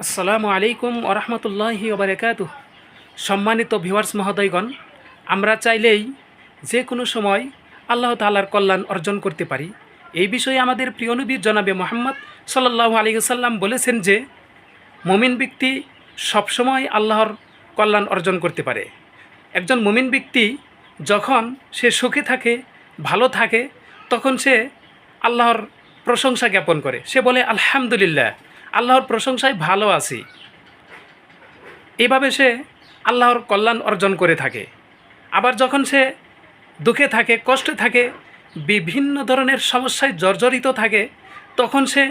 আসসালামু আলাইকুম ওরহমতুল্লাহি ওবরাকাতুহ। সম্মানিত ভিউয়ার্স মহোদয়গণ, আমরা চাইলেই যে কোনো সময় আল্লাহ তাআলার কল্যাণ অর্জন করতে পারি। এই বিষয়ে আমাদের প্রিয় নবী জনাবে মুহাম্মদ সাল্লাল্লাহু আলাইহি ওয়াসাল্লাম বলেছেন যে মুমিন ব্যক্তি সবসময় আল্লাহর কল্যাণ অর্জন করতে পারে। একজন মুমিন ব্যক্তি যখন সে সুখে থাকে, ভালো থাকে, তখন সে আল্লাহর প্রশংসা জ্ঞাপন করে। সে বলে আলহামদুলিল্লাহ, আল্লাহর প্রশংসায় ভালো আছি। এভাবে সে আল্লাহর কল্যাণ অর্জন করে থাকে। আবার যখন সে দুঃখে থাকে, কষ্টে থাকে, বিভিন্ন ধরনের সমস্যায় জর্জরিত থাকে, তখন সে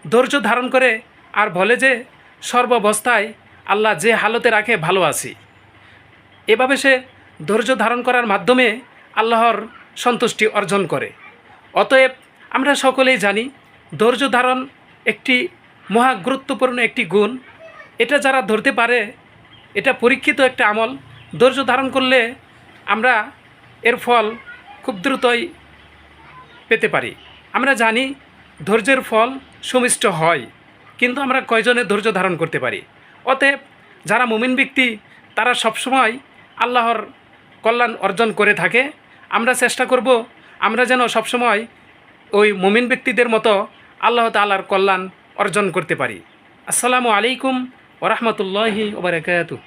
ধৈর্য ধারণ করে আর বলে যে সর্বাবস্থায় আল্লাহ যে হালতে রাখে ভালো আছি। এভাবে সে ধৈর্য ধারণ করার মাধ্যমে আল্লাহর সন্তুষ্টি অর্জন করে। অতএব আমরা সকলেই জানি ধৈর্য ধারণ একটি মহা গুরুত্বপূর্ণ একটি গুণ। এটা যারা ধরতে পারে, এটা পরীক্ষিত একটা আমল। ধৈর্য ধারণ করলে আমরা এর ফল খুব দ্রুতই পেতে পারি। আমরা জানি ধৈর্যের ফল সুমিষ্ট হয়, কিন্তু আমরা কয়জনে ধৈর্য ধারণ করতে পারি? অতএব যারা মুমিন ব্যক্তি তারা সবসময় আল্লাহর কল্যাণ অর্জন করে থাকে। আমরা চেষ্টা করব আমরা যেন সবসময় ওই মুমিন ব্যক্তিদের মতো আল্লাহ তাআলার কল্যাণ অর্জন করতে পারি। আসসালামু আলাইকুম ওরহমতুল্লাহি ওবরাকাতুহ।